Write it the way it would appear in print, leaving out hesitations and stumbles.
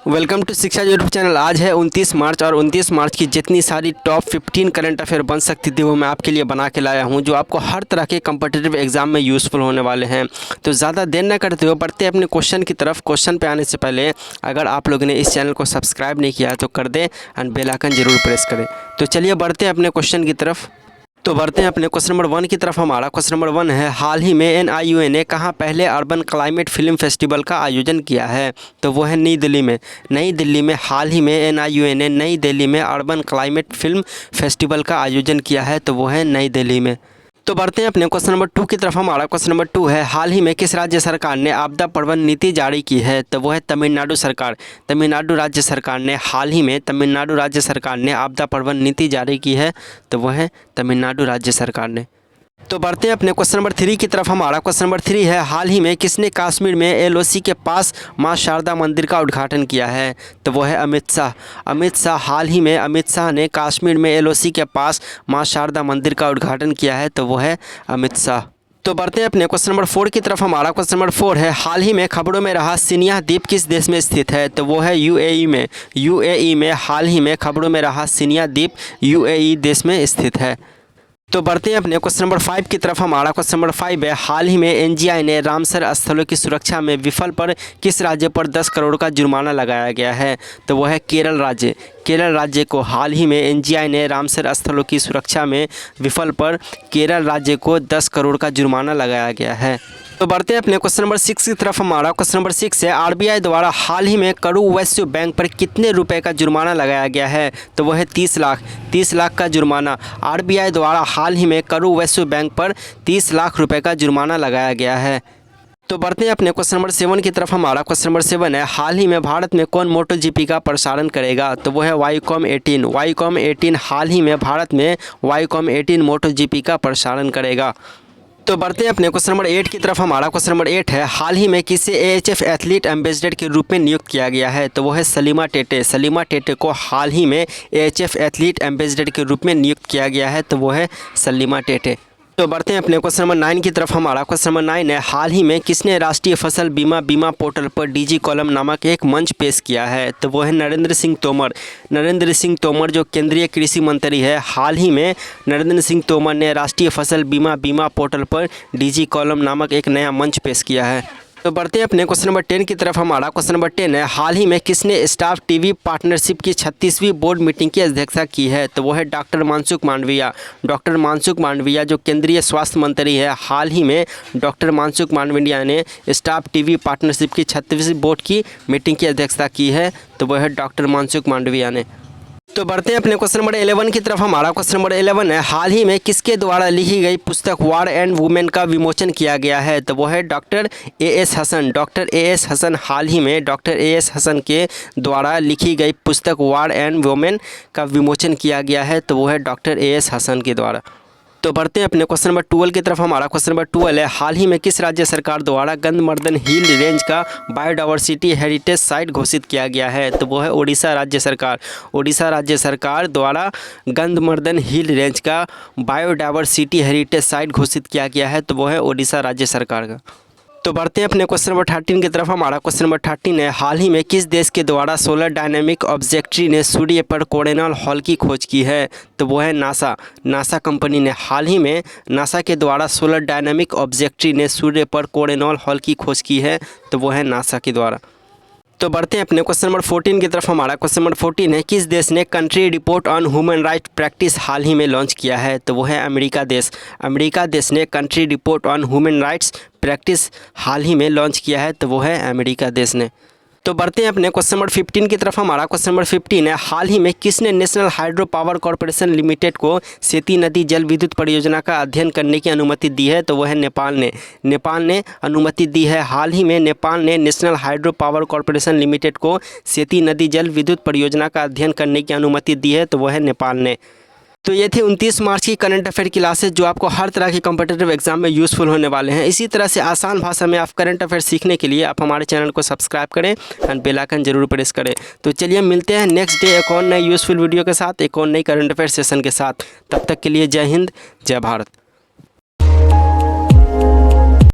Welcome to शिक्षा YouTube channel. आज है 29 मार्च और 29 मार्च की जितनी सारी टॉप 15 करंट अफेयर बन सकती थी वो मैं आपके लिए बना के लाया हूं, जो आपको हर तरह के कम्पिटिटिव एग्जाम में यूज़फुल होने वाले हैं। तो ज़्यादा देर न करते हुए बढ़ते अपने क्वेश्चन की तरफ। क्वेश्चन पे आने से पहले अगर आप लोगों ने इस चैनल को सब्सक्राइब नहीं किया है तो कर दें एंड बेल आइकन ज़रूर प्रेस करें। तो चलिए बढ़ते हैं अपने क्वेश्चन की तरफ। तो बढ़ते हैं अपने क्वेश्चन नंबर 1 की तरफ। हमारा क्वेश्चन नंबर 1 है, हाल ही में NIUA ने कहाँ पहले अर्बन क्लाइमेट फिल्म फेस्टिवल का आयोजन किया है? तो वो है नई दिल्ली में। नई दिल्ली में हाल ही में NIUA ने नई दिल्ली में अर्बन क्लाइमेट फिल्म फेस्टिवल का आयोजन किया है, तो वो है नई दिल्ली में। तो बढ़ते हैं अपने क्वेश्चन नंबर 2 की तरफ। हमारा क्वेश्चन नंबर 2 है, हाल ही में किस राज्य सरकार ने आपदा प्रबंधन नीति जारी की है? तो वो है तमिलनाडु सरकार। तमिलनाडु राज्य सरकार ने हाल ही में तमिलनाडु राज्य सरकार ने आपदा प्रबंधन नीति जारी की है, तो वो है तमिलनाडु राज्य सरकार ने। तो बढ़ते हैं अपने क्वेश्चन नंबर 3 की तरफ। हमारा क्वेश्चन नंबर 3 है, हाल ही में किसने कश्मीर में LOC के पास मां शारदा मंदिर का उद्घाटन किया है? तो वो है अमित शाह। अमित शाह हाल ही में अमित शाह ने कश्मीर में LOC के पास मां शारदा मंदिर का उद्घाटन किया है, तो वो है अमित शाह। तो बढ़ते हैं अपने क्वेश्चन नंबर 4 की तरफ। हमारा क्वेश्चन नंबर 4 है, हाल ही में खबरों में रहा सिनिया द्वीप किस देश में स्थित है? तो वो है UAE में। UAE में हाल ही में खबरों में रहा सिनिया द्वीप UAE देश में स्थित है। तो बढ़ते हैं अपने क्वेश्चन नंबर 5 की तरफ। हमारा क्वेश्चन नंबर 5 है, हाल ही में NGI ने रामसर स्थलों की सुरक्षा में विफल पर किस राज्य पर 10 करोड़ का जुर्माना लगाया गया है? तो वह है केरल राज्य। केरल राज्य को हाल ही में NGI ने रामसर स्थलों की सुरक्षा में विफल पर केरल राज्य को 10 करोड़ का जुर्माना लगाया गया है। तो बढ़ते हैं अपने क्वेश्चन नंबर 6 की तरफ। हमारा क्वेश्चन नंबर 6 है, RBI द्वारा हाल ही में करूर वैश्य बैंक पर कितने रुपए का जुर्माना लगाया गया है? तो वह है 30 लाख। 30 लाख का जुर्माना RBI द्वारा हाल ही में करूर वैश्य बैंक पर 30 लाख रुपए का जुर्माना लगाया गया है। तो बढ़ते हैं अपने क्वेश्चन नंबर 7 की तरफ। हमारा क्वेश्चन नंबर 7 है, हाल ही में भारत में कौन MotoGP का प्रसारण करेगा? तो वो है वाईकॉम 18। वाईकॉम 18 हाल ही में भारत में वाईकॉम 18 MotoGP का प्रसारण करेगा। तो बढ़ते हैं अपने क्वेश्चन नंबर 8 की तरफ। हमारा क्वेश्चन नंबर 8 है, हाल ही में किसे AHF एथलीट एम्बेसडर के रूप में नियुक्त किया गया है? तो वो है सलीमा टेटे। सलीमा टेटे को हाल ही में AHF एथलीट एम्बेसडर के रूप में नियुक्त किया गया है, तो वो है सलीमा टेटे। तो बढ़ते हैं अपने क्वेश्चन नंबर 9 की तरफ। हमारा क्वेश्चन नंबर 9 है, हाल ही में किसने राष्ट्रीय फसल बीमा पोर्टल पर DG कॉलम नामक एक मंच पेश किया है? तो वो है नरेंद्र सिंह तोमर। नरेंद्र सिंह तोमर जो केंद्रीय कृषि मंत्री है, हाल ही में नरेंद्र सिंह तोमर ने राष्ट्रीय फसल बीमा पोर्टल पर DG कॉलम नामक एक नया मंच पेश किया है। तो बढ़ते हैं अपने क्वेश्चन नंबर 10 की तरफ। हमारा क्वेश्चन नंबर 10 है, हाल ही में किसने स्टाफ TV पार्टनरशिप की 36वीं बोर्ड मीटिंग की अध्यक्षता की है? तो वो है डॉक्टर मनसुख मांडविया। डॉक्टर मनसुख मांडविया जो केंद्रीय स्वास्थ्य मंत्री है, हाल ही में डॉक्टर मनसुख मांडविया ने स्टाफ TV पार्टनरशिप की 36वीं बोर्ड की मीटिंग की अध्यक्षता की है, तो वह है डॉक्टर मनसुख मांडविया ने। तो बढ़ते हैं अपने क्वेश्चन नंबर 11 की तरफ। हमारा क्वेश्चन नंबर 11 है, हाल ही में किसके द्वारा लिखी गई पुस्तक वार एंड वुमेन का विमोचन किया गया है? तो वो है doctor AS Hasan. Doctor AS Hasan हाल ही में डॉक्टर AS हसन के द्वारा लिखी गई पुस्तक वार एंड वुमेन का विमोचन किया गया है, तो वो है डॉक्टर AS हसन के द्वारा। तो बढ़ते हैं अपने क्वेश्चन नंबर 12 की तरफ। हमारा क्वेश्चन नंबर 12 है, हाल ही में किस राज्य सरकार द्वारा गंधमर्दन हिल रेंज का बायोडाइवर्सिटी हेरिटेज साइट घोषित किया गया है? तो वो है ओडिशा राज्य सरकार। ओडिशा राज्य सरकार द्वारा गंधमर्दन हिल रेंज का बायोडाइवर्सिटी हेरिटेज साइट घोषित किया गया है, तो वो है ओडिशा राज्य सरकार का। तो बढ़ते हैं अपने क्वेश्चन नंबर 13 की तरफ। हमारा क्वेश्चन नंबर 13 है, हाल ही में किस देश के द्वारा सोलर डायनेमिक ऑब्जेक्ट्री ने सूर्य पर कोरोनल हॉल की खोज की है? तो वो है नासा। नासा कंपनी ने हाल ही में नासा के द्वारा सोलर डायनेमिक ऑब्जेक्ट्री ने सूर्य पर कोरोनल हॉल की खोज की है, तो वो है नासा के द्वारा। तो बढ़ते हैं अपने क्वेश्चन नंबर 14 की तरफ। हमारा क्वेश्चन नंबर 14 है, किस देश ने country report on human right practice हाल ही में लॉन्च किया है? तो वो है अमेरिका देश। अमेरिका देश ने country report on human rights practice हाल ही में लॉन्च किया है, तो वो है अमेरिका देश ने। तो बढ़ते हैं अपने क्वेश्चन नंबर 15 की तरफ। हमारा क्वेश्चन नंबर 15 है, हाल ही में किसने national hydro power corporation limited को सेती नदी जल विद्युत परियोजना का अध्ययन करने की अनुमति दी है? तो वह है नेपाल ने। नेपाल ने अनुमति दी है। हाल ही में नेपाल ने national hydro power corporation limited को सेती नदी जल विद्युत परियोजना का अध्ययन करने की अनुमति दी है, तो वह है नेपाल ने। तो ये थे 29 मार्च की करंट अफेयर क्लासेस, जो आपको हर तरह के कॉम्पिटिटिव एग्जाम में यूज़फुल होने वाले हैं। इसी तरह से आसान भाषा में आप करंट अफेयर सीखने के लिए आप हमारे चैनल को सब्सक्राइब करें एंड बेल आइकन जरूर प्रेस करें। तो चलिए मिलते हैं नेक्स्ट डे एक और नए यूज़फुल वीडियो के साथ, एक और नई करंट अफेयर सेशन के साथ। तब तक के लिए जय हिंद, जय भारत।